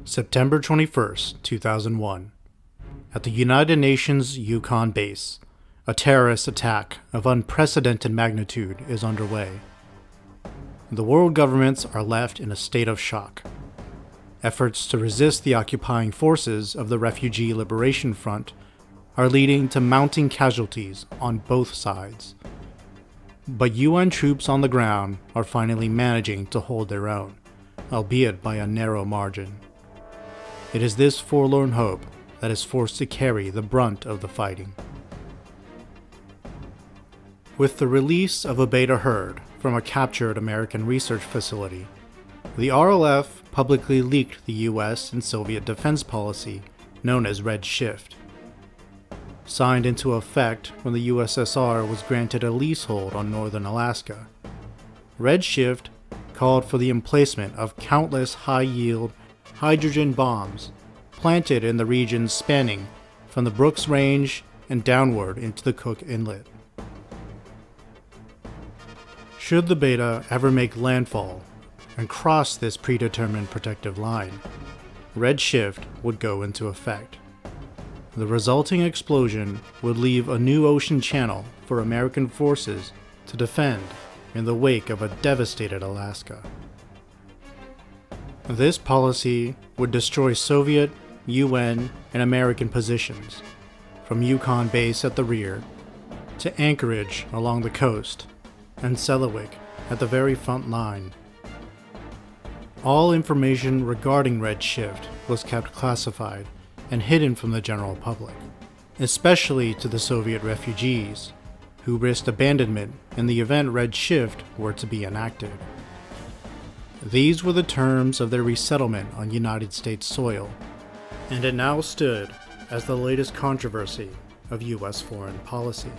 September 21st, 2001. At the United Nations Yukon Base, a terrorist attack of unprecedented magnitude is underway. The world governments are left in a state of shock. Efforts to resist the occupying forces of the Refugee Liberation Front are leading to mounting casualties on both sides. But UN troops on the ground are finally managing to hold their own, albeit by a narrow margin. It is this forlorn hope that is forced to carry the brunt of the fighting. With the release of a beta herd from a captured American research facility, the RLF publicly leaked the US and Soviet defense policy known as Red Shift. Signed into effect when the USSR was granted a leasehold on northern Alaska, Red Shift called for the emplacement of countless high-yield hydrogen bombs planted in the regions spanning from the Brooks Range and downward into the Cook Inlet. Should the beta ever make landfall and cross this predetermined protective line, Red Shift would go into effect. The resulting explosion would leave a new ocean channel for American forces to defend in the wake of a devastated Alaska. This policy would destroy Soviet, UN, and American positions, from Yukon Base at the rear to Anchorage along the coast and Selawik at the very front line. All information regarding Red Shift was kept classified and hidden from the general public, especially to the Soviet refugees, who risked abandonment in the event Red Shift were to be enacted. These were the terms of their resettlement on United States soil, and it now stood as the latest controversy of US foreign policy.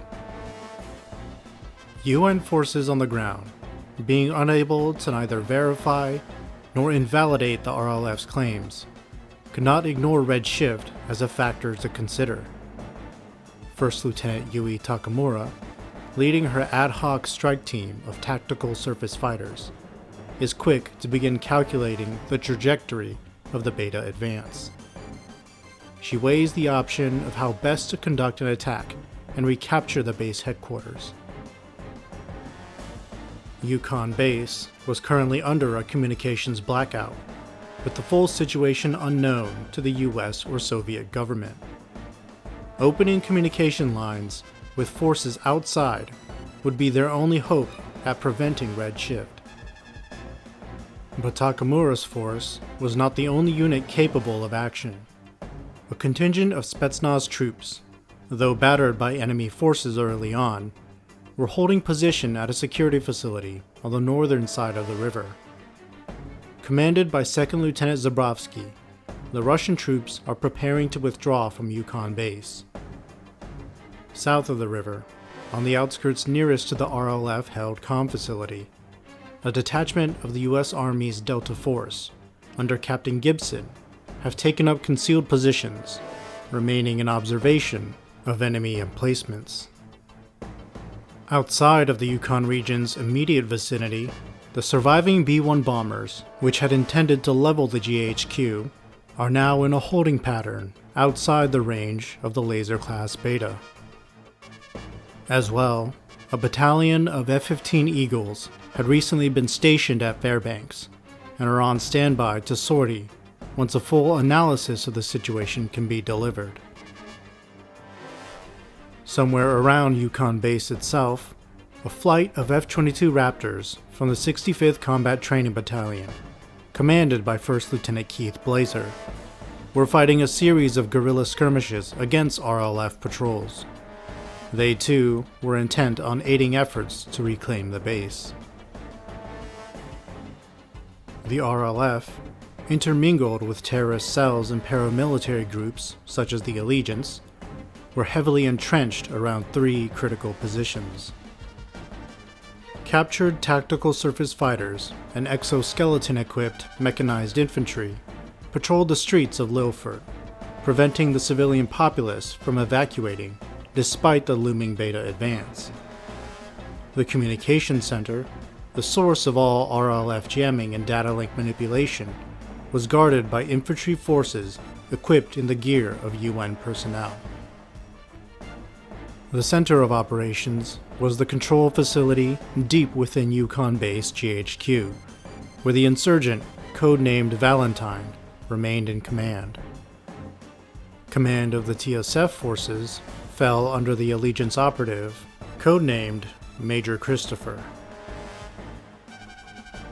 UN forces on the ground, being unable to neither verify nor invalidate the RLF's claims, could not ignore Red Shift as a factor to consider. First Lieutenant Yui Takamura, leading her ad hoc strike team of tactical surface fighters, is quick to begin calculating the trajectory of the beta advance. She weighs the option of how best to conduct an attack and recapture the base headquarters. Yukon Base was currently under a communications blackout, with the full situation unknown to the US or Soviet government. Opening communication lines with forces outside would be their only hope at preventing Red Shift. But Takamura's force was not the only unit capable of action. A contingent of Spetsnaz troops, though battered by enemy forces early on, were holding position at a security facility on the northern side of the river. Commanded by 2nd Lieutenant Zabrovsky, the Russian troops are preparing to withdraw from Yukon Base. South of the river, on the outskirts nearest to the RLF-held comm facility, a detachment of the U.S. Army's Delta Force, under Captain Gibson, have taken up concealed positions, remaining in observation of enemy emplacements. Outside of the Yukon region's immediate vicinity, the surviving B-1 bombers, which had intended to level the GHQ, are now in a holding pattern outside the range of the Laser-class Beta. As well, a battalion of F-15 Eagles had recently been stationed at Fairbanks and are on standby to sortie once a full analysis of the situation can be delivered. Somewhere around Yukon Base itself, a flight of F-22 Raptors from the 65th Combat Training Battalion, commanded by 1st Lieutenant Keith Blazer, were fighting a series of guerrilla skirmishes against RLF patrols. They too were intent on aiding efforts to reclaim the base. The RLF, intermingled with terrorist cells and paramilitary groups such as the Allegiance, were heavily entrenched around 3 critical positions. Captured tactical surface fighters and exoskeleton-equipped mechanized infantry patrolled the streets of Lilford, preventing the civilian populace from evacuating despite the looming beta advance. The communication center, the source of all RLF jamming and data link manipulation, was guarded by infantry forces equipped in the gear of UN personnel. The center of operations was the control facility deep within Yukon Base GHQ, where the insurgent, codenamed Valentine, remained in command. Command of the TSF forces fell under the Allegiance operative, codenamed Major Christopher.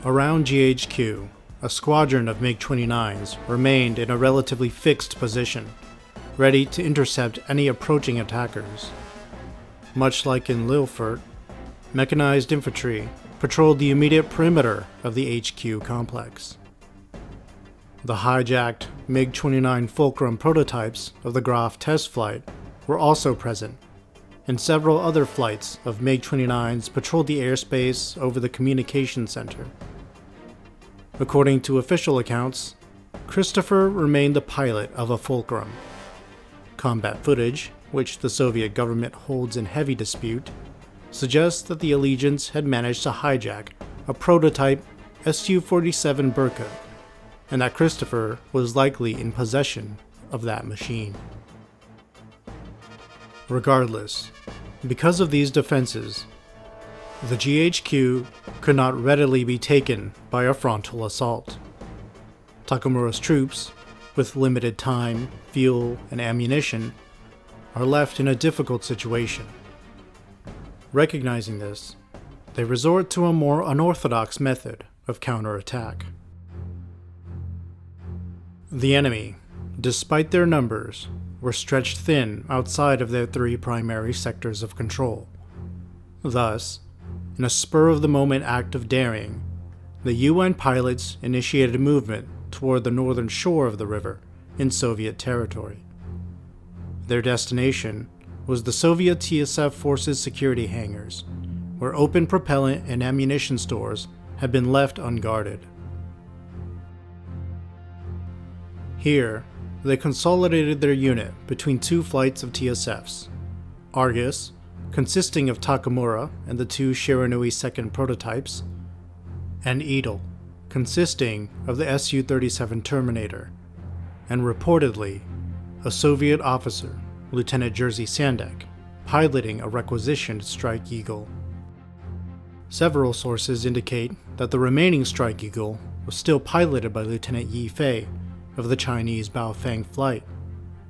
Around GHQ, a squadron of MiG-29s remained in a relatively fixed position, ready to intercept any approaching attackers. Much like in Lillefort, mechanized infantry patrolled the immediate perimeter of the HQ complex. The hijacked MiG-29 Fulcrum prototypes of the Graf test flight were also present, and several other flights of MiG-29s patrolled the airspace over the communication center. According to official accounts, Christopher remained the pilot of a Fulcrum. Combat footage, which the Soviet government holds in heavy dispute, suggests that the Allegiance had managed to hijack a prototype Su-47 Burka, and that Christopher was likely in possession of that machine. Regardless, because of these defenses, the GHQ could not readily be taken by a frontal assault. Takamura's troops, with limited time, fuel, and ammunition, are left in a difficult situation. Recognizing this, they resort to a more unorthodox method of counterattack. The enemy, despite their numbers, were stretched thin outside of their three primary sectors of control. Thus, in a spur-of-the-moment act of daring, the UN pilots initiated a movement toward the northern shore of the river in Soviet territory. Their destination was the Soviet TSF forces' security hangars, where open propellant and ammunition stores had been left unguarded. Here, they consolidated their unit between two flights of TSFs, Argus, consisting of Takamura and the two Shiranui 2nd prototypes, and Eagle, consisting of the Su-37 Terminator, and reportedly a Soviet officer, Lieutenant Jerzy Sandek, piloting a requisitioned Strike Eagle. Several sources indicate that the remaining Strike Eagle was still piloted by Lieutenant Yi Fei of the Chinese Baofeng flight,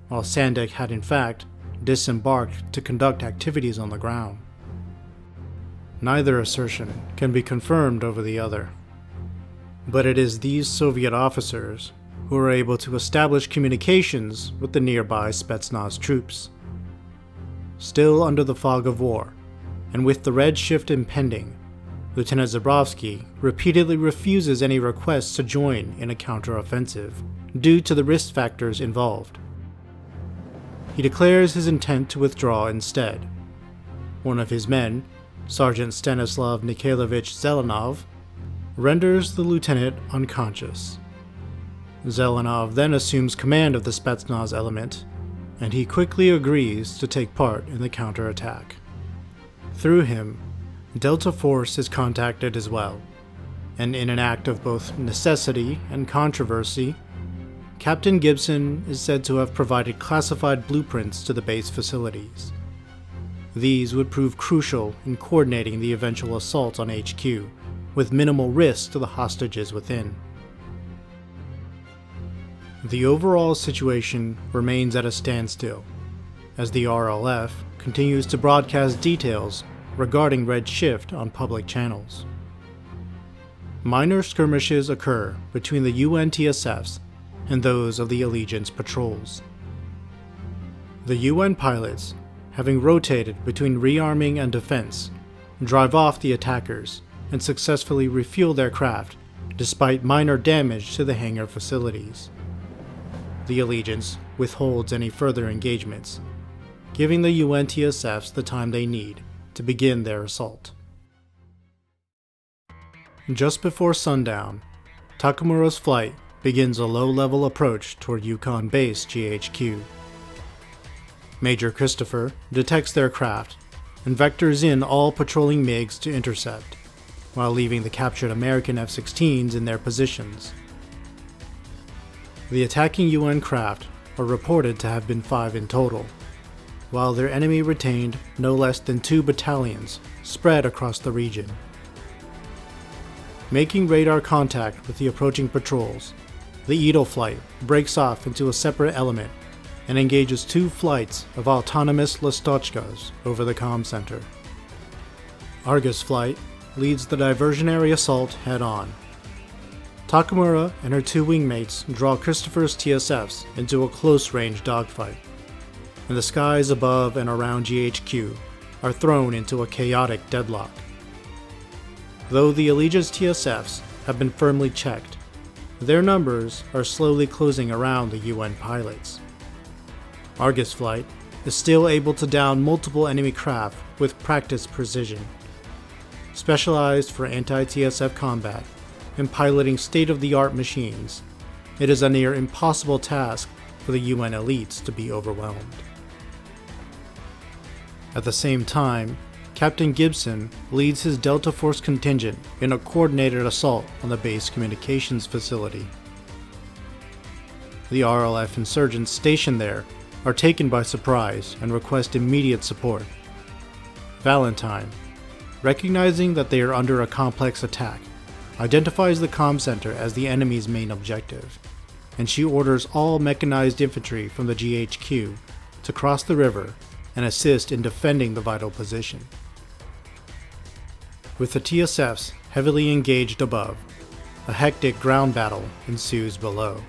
while Sandek had in fact disembarked to conduct activities on the ground. Neither assertion can be confirmed over the other, but it is these Soviet officers who were able to establish communications with the nearby Spetsnaz troops. Still under the fog of war, and with the red shift impending, Lieutenant Zabrovsky repeatedly refuses any requests to join in a counteroffensive due to the risk factors involved. He declares his intent to withdraw instead. One of his men, Sergeant Stanislav Nikhailovich Zelenov, renders the lieutenant unconscious. Zelenov then assumes command of the Spetsnaz element, and he quickly agrees to take part in the counterattack. Through him, Delta Force is contacted as well, and in an act of both necessity and controversy, Captain Gibson is said to have provided classified blueprints to the base facilities. These would prove crucial in coordinating the eventual assault on HQ, with minimal risk to the hostages within. The overall situation remains at a standstill, as the RLF continues to broadcast details regarding Red Shift on public channels. Minor skirmishes occur between the UN TSFs and those of the Allegiance patrols. The UN pilots, having rotated between rearming and defense, drive off the attackers and successfully refuel their craft despite minor damage to the hangar facilities. The Allegiance withholds any further engagements, giving the UN TSFs the time they need to begin their assault. Just before sundown, Takamura's flight begins a low-level approach toward Yukon Base GHQ. Major Christopher detects their craft and vectors in all patrolling MiGs to intercept, while leaving the captured American F-16s in their positions. The attacking UN craft are reported to have been 5 in total, while their enemy retained no less than 2 battalions spread across the region. Making radar contact with the approaching patrols, the Eagle flight breaks off into a separate element and engages 2 flights of autonomous Lastochkas over the comm center. Argus flight leads the diversionary assault head-on. Takamura and her 2 wingmates draw Christopher's TSFs into a close-range dogfight, and the skies above and around GHQ are thrown into a chaotic deadlock. Though the Allegiance TSFs have been firmly checked, their numbers are slowly closing around the UN pilots. Argus flight is still able to down multiple enemy craft with practiced precision. Specialized for anti-TSF combat and piloting state-of-the-art machines, it is a near impossible task for the UN elites to be overwhelmed. At the same time, Captain Gibson leads his Delta Force contingent in a coordinated assault on the base communications facility. The RLF insurgents stationed there are taken by surprise and request immediate support. Valentine, recognizing that they are under a complex attack, identifies the comm center as the enemy's main objective, and she orders all mechanized infantry from the GHQ to cross the river and assist in defending the vital position. With the TSFs heavily engaged above, a hectic ground battle ensues below.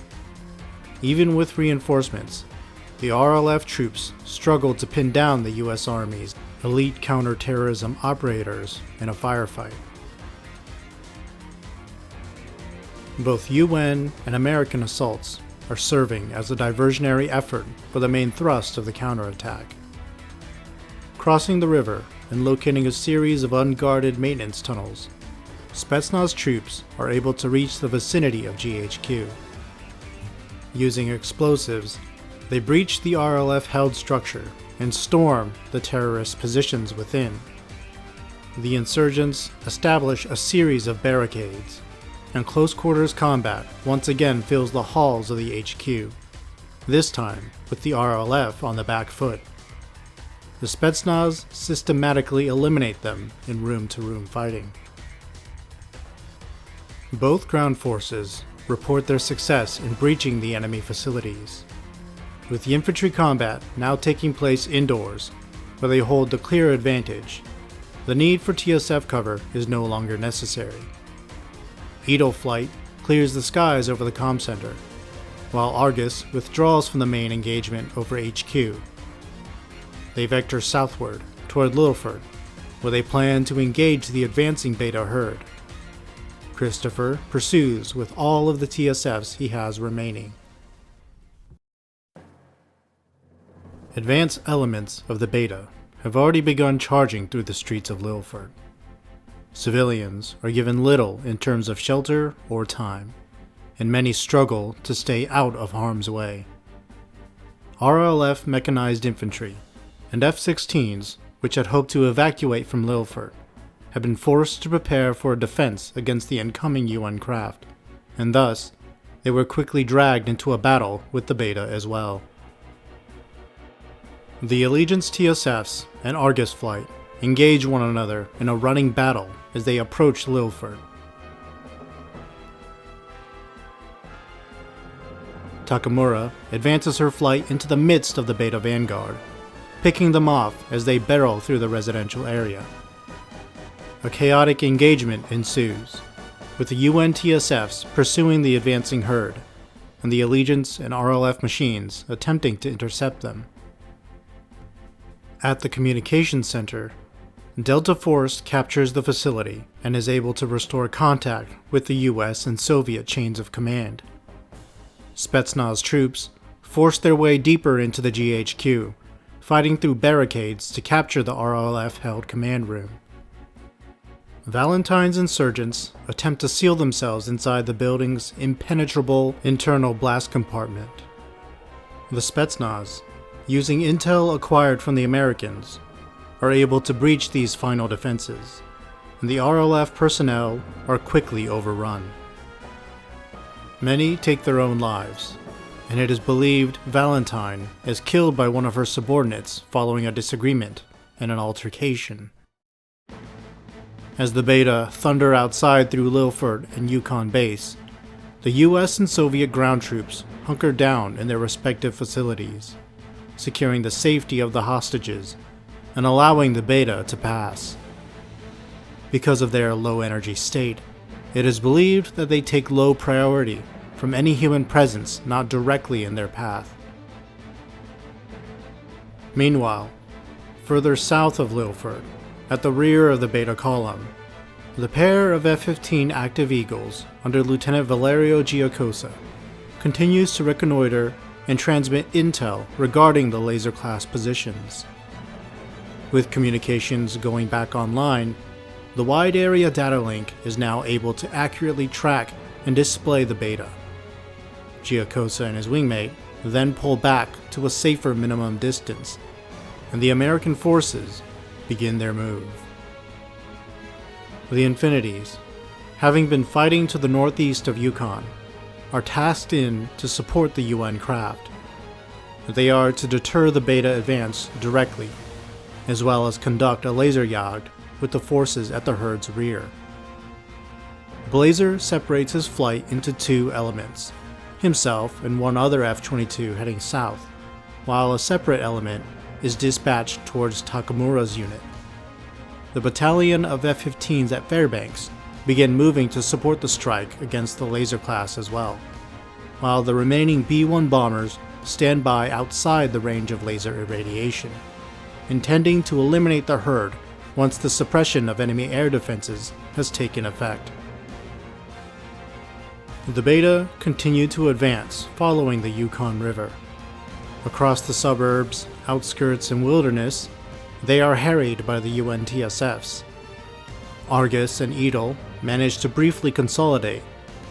Even with reinforcements, the RLF troops struggled to pin down the US Army's elite counter-terrorism operators in a firefight. Both UN and American assaults are serving as a diversionary effort for the main thrust of the counterattack. Crossing the river and locating a series of unguarded maintenance tunnels, Spetsnaz troops are able to reach the vicinity of GHQ. Using explosives, they breach the RLF-held structure and storm the terrorist positions within. The insurgents establish a series of barricades, and close-quarters combat once again fills the halls of the HQ, this time with the RLF on the back foot. The Spetsnaz systematically eliminate them in room-to-room fighting. Both ground forces report their success in breaching the enemy facilities, with the infantry combat now taking place indoors, where they hold the clear advantage. The need for TSF cover is no longer necessary. Eagle flight clears the skies over the comm center, while Argus withdraws from the main engagement over HQ. They vector southward toward Lilford, where they plan to engage the advancing Beta herd. Christopher pursues with all of the TSFs he has remaining. Advanced elements of the Beta have already begun charging through the streets of Lilford. Civilians are given little in terms of shelter or time, and many struggle to stay out of harm's way. RLF mechanized infantry and F-16s, which had hoped to evacuate from Lilford, have been forced to prepare for a defense against the incoming UN craft, and thus they were quickly dragged into a battle with the Beta as well. The Allegiance TSFs and Argus flight engage one another in a running battle as they approach Lilford. Takamura advances her flight into the midst of the Beta vanguard, picking them off as they barrel through the residential area. A chaotic engagement ensues, with the UN TSFs pursuing the advancing herd, and the Allegiance and RLF machines attempting to intercept them. At the communications center, Delta Force captures the facility and is able to restore contact with the US and Soviet chains of command. Spetsnaz troops force their way deeper into the GHQ, fighting through barricades to capture the RLF-held command room. Valentine's insurgents attempt to seal themselves inside the building's impenetrable internal blast compartment. The Spetsnaz, using intel acquired from the Americans, are able to breach these final defenses, and the RLF personnel are quickly overrun. Many take their own lives, and it is believed Valentine is killed by one of her subordinates following a disagreement and an altercation. As the Beta thunder outside through Lilford and Yukon Base, the US and Soviet ground troops hunker down in their respective facilities, securing the safety of the hostages and allowing the Beta to pass. Because of their low energy state, it is believed that they take low priority from any human presence not directly in their path. Meanwhile, further south of Lilford, at the rear of the Beta column, the pair of F-15 active Eagles under Lieutenant Valerio Giacosa continues to reconnoiter and transmit intel regarding the laser-class positions. With communications going back online, the wide area data link is now able to accurately track and display the Beta. Giacosa and his wingmate then pull back to a safer minimum distance, and the American forces begin their move. The Infinities, having been fighting to the northeast of Yukon, are tasked in to support the UN craft. They are to deter the Beta advance directly, as well as conduct a laser jagd with the forces at the herd's rear. Blazer separates his flight into two elements, himself and one other F-22 heading south, while a separate element is dispatched towards Takamura's unit. The battalion of F-15s at Fairbanks begin moving to support the strike against the laser class as well, while the remaining B-1 bombers stand by outside the range of laser irradiation, intending to eliminate the herd once the suppression of enemy air defenses has taken effect. The Beta continued to advance following the Yukon River. Across the suburbs, outskirts, and wilderness, they are harried by the UN TSFs. Argus and Eagle manage to briefly consolidate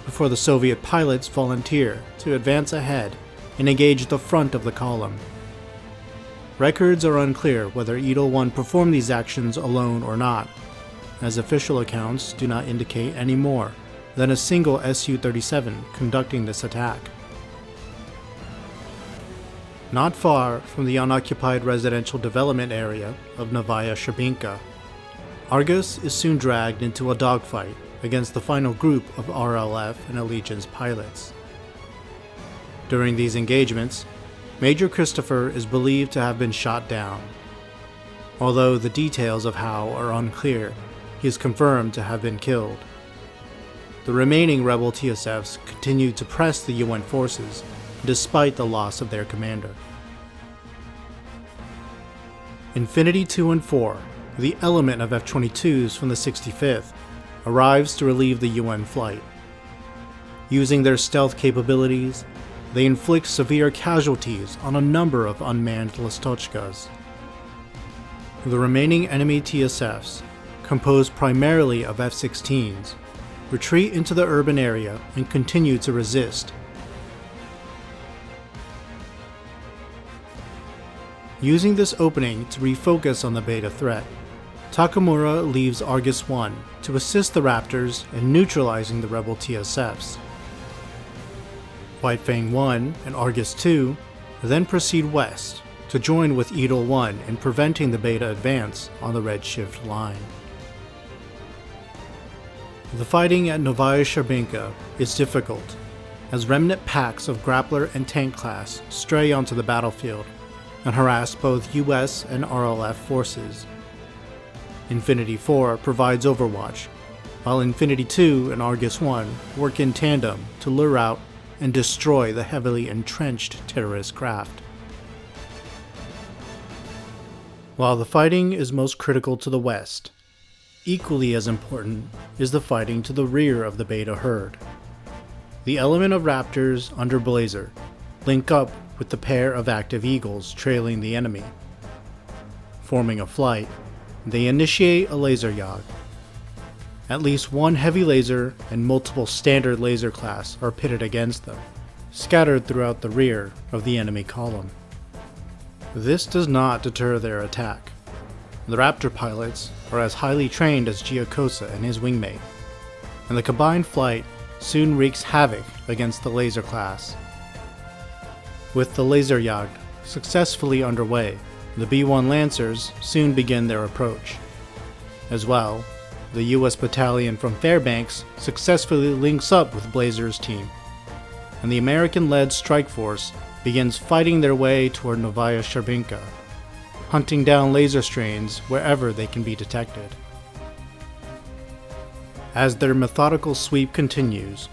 before the Soviet pilots volunteer to advance ahead and engage the front of the column. Records are unclear whether Eagle 1 performed these actions alone or not, as official accounts do not indicate any more than a single Su-37 conducting this attack. Not far from the unoccupied residential development area of Novaya Sherbinka, Argus is soon dragged into a dogfight against the final group of RLF and Allegiance pilots. During these engagements, Major Christopher is believed to have been shot down. Although the details of how are unclear, he is confirmed to have been killed. The remaining rebel TSFs continued to press the UN forces despite the loss of their commander. Infinity 2 and 4, the element of F-22s from the 65th, arrives to relieve the UN flight. Using their stealth capabilities, they inflict severe casualties on a number of unmanned Lastochkas. The remaining enemy TSFs, composed primarily of F-16s, retreat into the urban area and continue to resist. Using this opening to refocus on the Beta threat, Takamura leaves Argus 1 to assist the Raptors in neutralizing the rebel TSFs. White Fang 1 and Argus 2 then proceed west to join with Eagle 1 in preventing the Beta advance on the Redshift line. The fighting at Novaya Sherbinka is difficult, as remnant packs of grappler and tank class stray onto the battlefield and harass both US and RLF forces. Infinity 4 provides overwatch, while Infinity 2 and Argus 1 work in tandem to lure out and destroy the heavily entrenched terrorist craft. While the fighting is most critical to the west, equally as important is the fighting to the rear of the Beta herd. The element of Raptors under Blazer link up with the pair of active Eagles trailing the enemy. Forming a flight, they initiate a laser jagd. At least one heavy laser and multiple standard laser class are pitted against them, scattered throughout the rear of the enemy column. This does not deter their attack. The Raptor pilots are as highly trained as Giacosa and his wingmate, and the combined flight soon wreaks havoc against the laser class. With the Laserjagd successfully underway, the B-1 Lancers soon begin their approach. As well, the U.S. battalion from Fairbanks successfully links up with Blazer's team, and the American-led strike force begins fighting their way toward Novaya Sherbinka, hunting down laser strains wherever they can be detected. As their methodical sweep continues,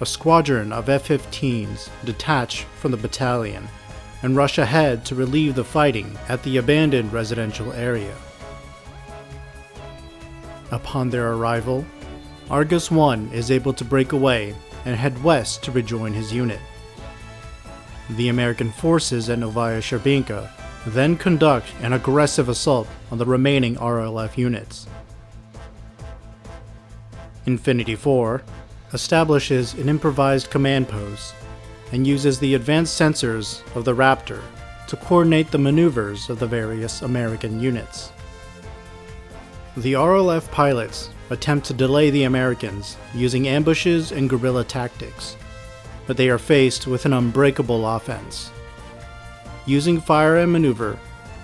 a squadron of F-15s detach from the battalion and rush ahead to relieve the fighting at the abandoned residential area. Upon their arrival, Argus I is able to break away and head west to rejoin his unit. The American forces at Novaya Sherbinka then conduct an aggressive assault on the remaining RLF units. Infinity IV establishes an improvised command post and uses the advanced sensors of the Raptor to coordinate the maneuvers of the various American units. The RLF pilots attempt to delay the Americans using ambushes and guerrilla tactics, but they are faced with an unbreakable offense. Using fire and maneuver,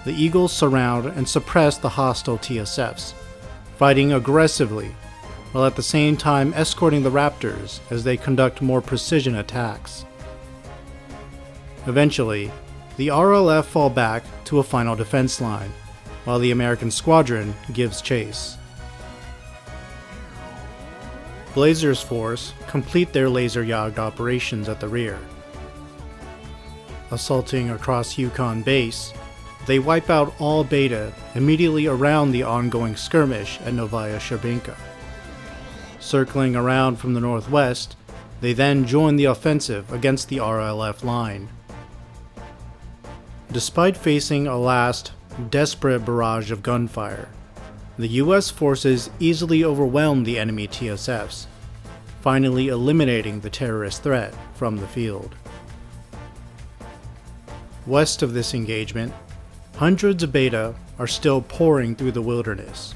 the Eagles surround and suppress the hostile TSFs, fighting aggressively while at the same time escorting the Raptors as they conduct more precision attacks. Eventually, the RLF fall back to a final defense line, while the American squadron gives chase. Blazer's force complete their Laserjagd operations at the rear. Assaulting across Yukon Base, they wipe out all Beta immediately around the ongoing skirmish at Novaya Sherbinka. Circling around from the northwest, they then join the offensive against the RLF line. Despite facing a last, desperate barrage of gunfire, the US forces easily overwhelmed the enemy TSFs, finally eliminating the terrorist threat from the field. West of this engagement, hundreds of Beta are still pouring through the wilderness.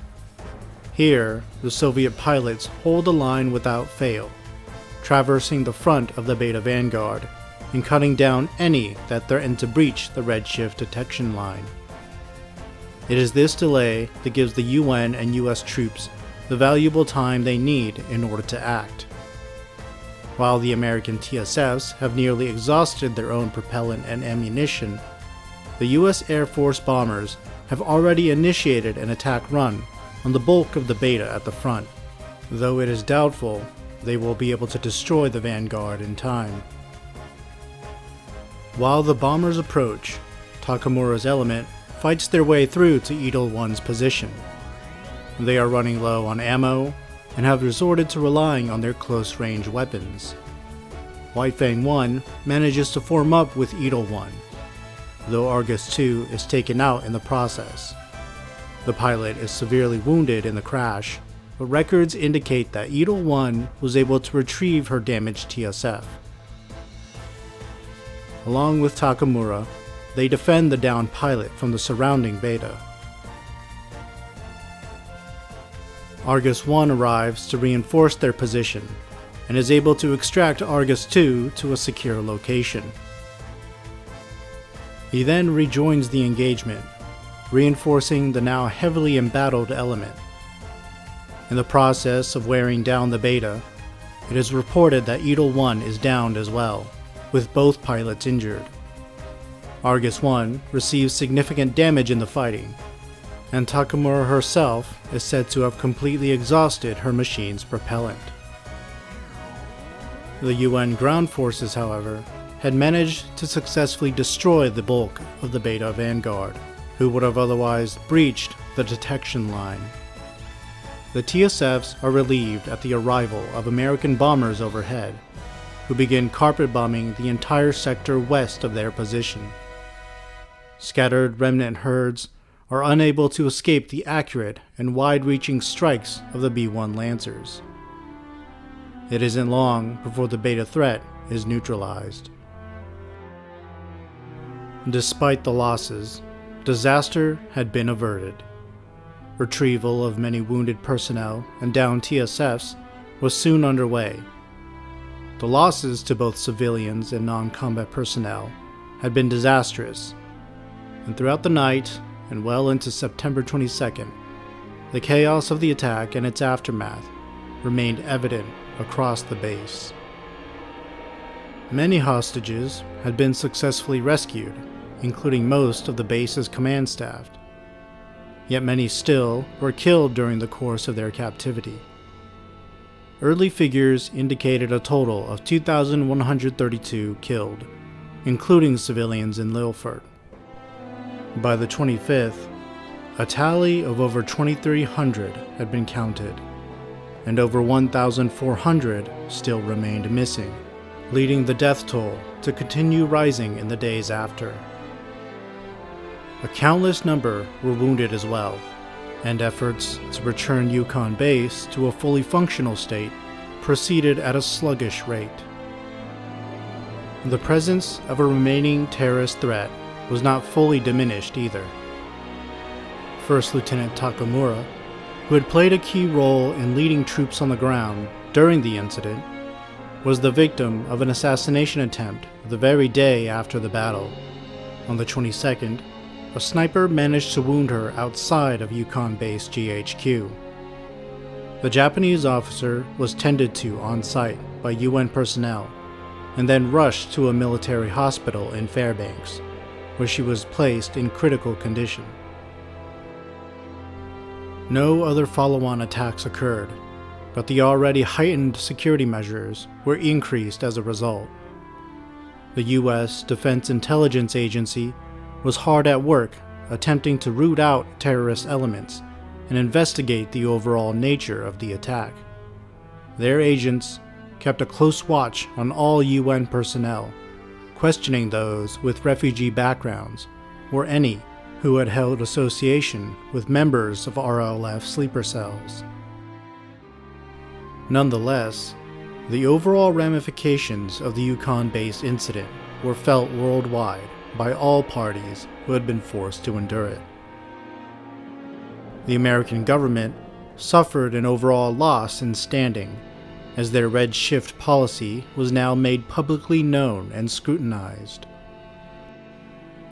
Here, the Soviet pilots hold the line without fail, traversing the front of the Beta vanguard and cutting down any that threaten to breach the redshift detection line. It is this delay that gives the UN and US troops the valuable time they need in order to act. While the American TSFs have nearly exhausted their own propellant and ammunition, the US Air Force bombers have already initiated an attack run on the bulk of the Beta at the front, though it is doubtful they will be able to destroy the vanguard in time. While the bombers approach, Takamura's element fights their way through to Eagle One's position. They are running low on ammo and have resorted to relying on their close-range weapons. White Fang 1 manages to form up with Eagle One, though Argus 2 is taken out in the process. The pilot is severely wounded in the crash, but records indicate that Eagle One was able to retrieve her damaged TSF. Along with Takamura, they defend the downed pilot from the surrounding Beta. Argus 1 arrives to reinforce their position and is able to extract Argus 2 to a secure location. He then rejoins the engagement, reinforcing the now heavily embattled element. In the process of wearing down the Beta, it is reported that Eagle One is downed as well, with both pilots injured. Argus 1 receives significant damage in the fighting, and Takamura herself is said to have completely exhausted her machine's propellant. The UN ground forces, however, had managed to successfully destroy the bulk of the Beta vanguard, who would have otherwise breached the detection line. The TSFs are relieved at the arrival of American bombers overhead, who begin carpet bombing the entire sector west of their position. Scattered remnant herds are unable to escape the accurate and wide-reaching strikes of the B-1 Lancers. It isn't long before the Beta threat is neutralized. Despite the losses, disaster had been averted. Retrieval of many wounded personnel and downed TSFs was soon underway. The losses to both civilians and non-combat personnel had been disastrous, and throughout the night and well into September 22nd, the chaos of the attack and its aftermath remained evident across the base. Many hostages had been successfully rescued, including most of the base's command staff, yet many still were killed during the course of their captivity. Early figures indicated a total of 2,132 killed, including civilians in Lilford. By the 25th, a tally of over 2,300 had been counted, and over 1,400 still remained missing, leading the death toll to continue rising in the days after. A countless number were wounded as well, and efforts to return Yukon Base to a fully functional state proceeded at a sluggish rate. The presence of a remaining terrorist threat was not fully diminished either. First Lieutenant Takamura, who had played a key role in leading troops on the ground during the incident, was the victim of an assassination attempt the very day after the battle. On the 22nd, a sniper managed to wound her outside of Yukon Base GHQ. The Japanese officer was tended to on site by UN personnel and then rushed to a military hospital in Fairbanks, where she was placed in critical condition. No other follow-on attacks occurred, but the already heightened security measures were increased as a result. The U.S. Defense Intelligence Agency was hard at work attempting to root out terrorist elements and investigate the overall nature of the attack. Their agents kept a close watch on all UN personnel, questioning those with refugee backgrounds or any who had held association with members of RLF sleeper cells. Nonetheless, the overall ramifications of the Yukon Base incident were felt worldwide by all parties who had been forced to endure it. The American government suffered an overall loss in standing, as their red shift policy was now made publicly known and scrutinized.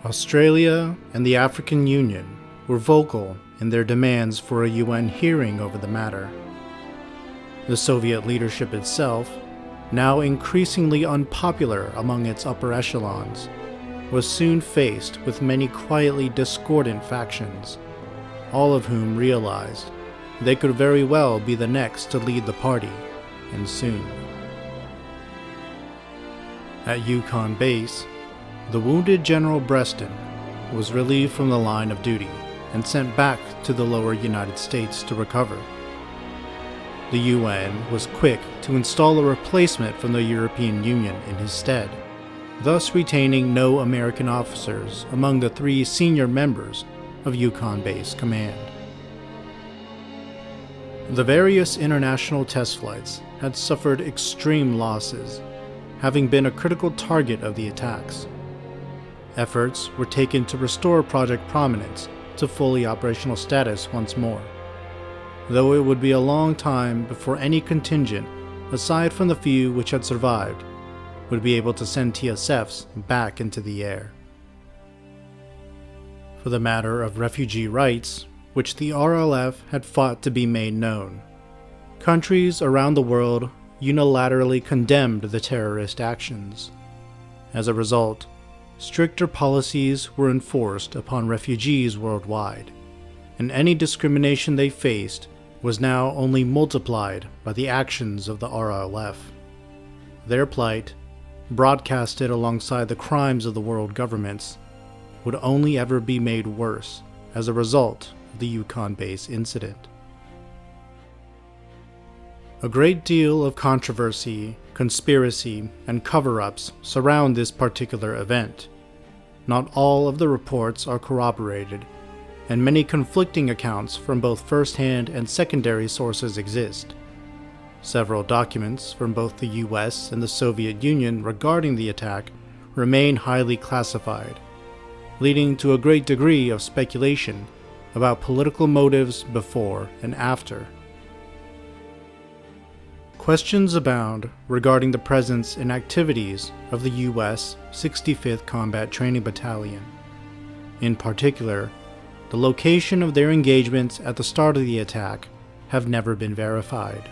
Australia and the African Union were vocal in their demands for a UN hearing over the matter. The Soviet leadership itself, now increasingly unpopular among its upper echelons, was soon faced with many quietly discordant factions, all of whom realized they could very well be the next to lead the party, and soon. At Yukon Base, the wounded General Breston was relieved from the line of duty and sent back to the lower United States to recover. The UN was quick to install a replacement from the European Union in his stead, thus retaining no American officers among the 3 senior members of Yukon Base Command. The various international test flights had suffered extreme losses, having been a critical target of the attacks. Efforts were taken to restore Project Prominence to fully operational status once more, though it would be a long time before any contingent, aside from the few which had survived, would be able to send TSFs back into the air. For the matter of refugee rights, which the RLF had fought to be made known, countries around the world unilaterally condemned the terrorist actions. As a result, stricter policies were enforced upon refugees worldwide, and any discrimination they faced was now only multiplied by the actions of the RLF. Their plight, broadcasted alongside the crimes of the world governments, would only ever be made worse as a result of the Yukon Base incident. A great deal of controversy, conspiracy, and cover-ups surround this particular event. Not all of the reports are corroborated, and many conflicting accounts from both first-hand and secondary sources exist. Several documents from both the US and the Soviet Union regarding the attack remain highly classified, leading to a great degree of speculation about political motives before and after. Questions abound regarding the presence and activities of the U.S. 65th Combat Training Battalion. In particular, the location of their engagements at the start of the attack have never been verified.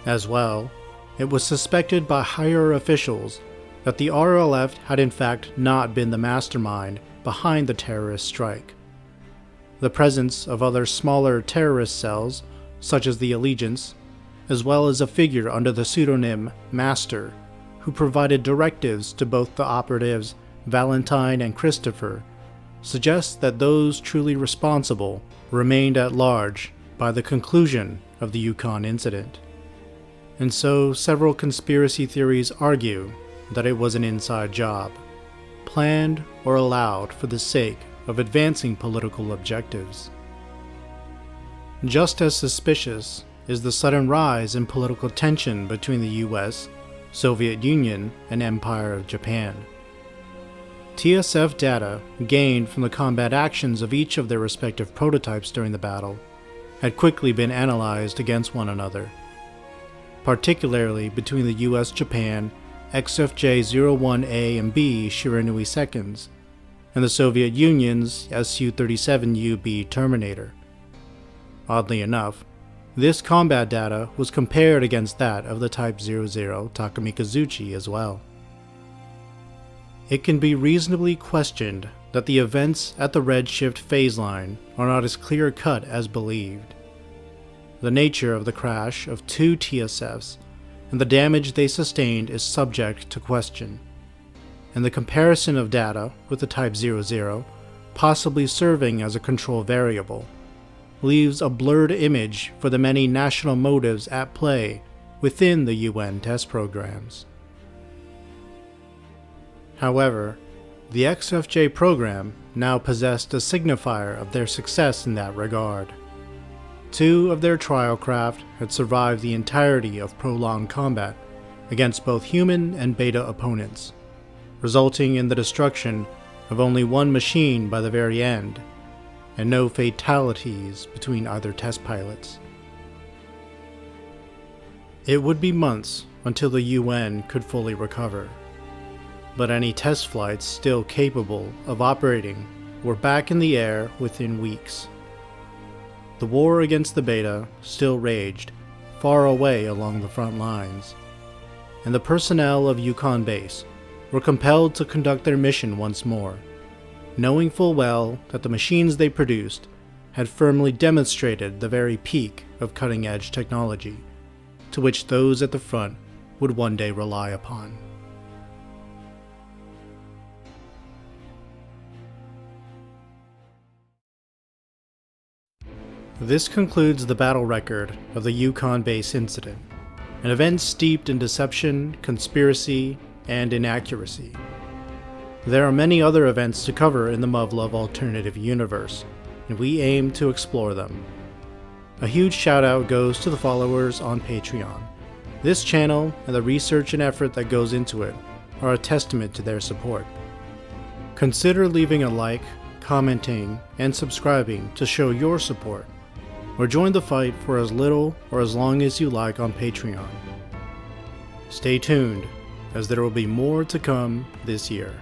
As well, it was suspected by higher officials that the RLF had in fact not been the mastermind behind the terrorist strike. The presence of other smaller terrorist cells, such as the Allegiance, as well as a figure under the pseudonym Master, who provided directives to both the operatives Valentine and Christopher, suggests that those truly responsible remained at large by the conclusion of the Yukon incident. And so several conspiracy theories argue that it was an inside job, planned or allowed for the sake of advancing political objectives. Just as suspicious is the sudden rise in political tension between the US, Soviet Union, and Empire of Japan. TSF data gained from the combat actions of each of their respective prototypes during the battle had quickly been analyzed against one another, particularly between the US-Japan XFJ-01A and B Shiranui seconds and the Soviet Union's Su-37UB Terminator. Oddly enough, this combat data was compared against that of the Type 00 Takamikazuchi as well. It can be reasonably questioned that the events at the redshift phase line are not as clear-cut as believed. The nature of the crash of two TSFs and the damage they sustained is subject to question, and the comparison of data with the Type 00, possibly serving as a control variable, leaves a blurred image for the many national motives at play within the UN test programs. However, the XFJ program now possessed a signifier of their success in that regard. Two of their trial craft had survived the entirety of prolonged combat against both human and beta opponents, resulting in the destruction of only one machine by the very end, and no fatalities between either test pilots. It would be months until the UN could fully recover, but any test flights still capable of operating were back in the air within weeks. The war against the Beta still raged far away along the front lines, and the personnel of Yukon Base were compelled to conduct their mission once more, knowing full well that the machines they produced had firmly demonstrated the very peak of cutting-edge technology, to which those at the front would one day rely upon. This concludes the battle record of the Yukon Base incident, an event steeped in deception, conspiracy, and inaccuracy. There are many other events to cover in the Muv-Luv Alternative universe, and we aim to explore them. A huge shout out goes to the followers on Patreon. This channel and the research and effort that goes into it are a testament to their support. Consider leaving a like, commenting, and subscribing to show your support, or join the fight for as little or as long as you like on Patreon. Stay tuned, as there will be more to come this year.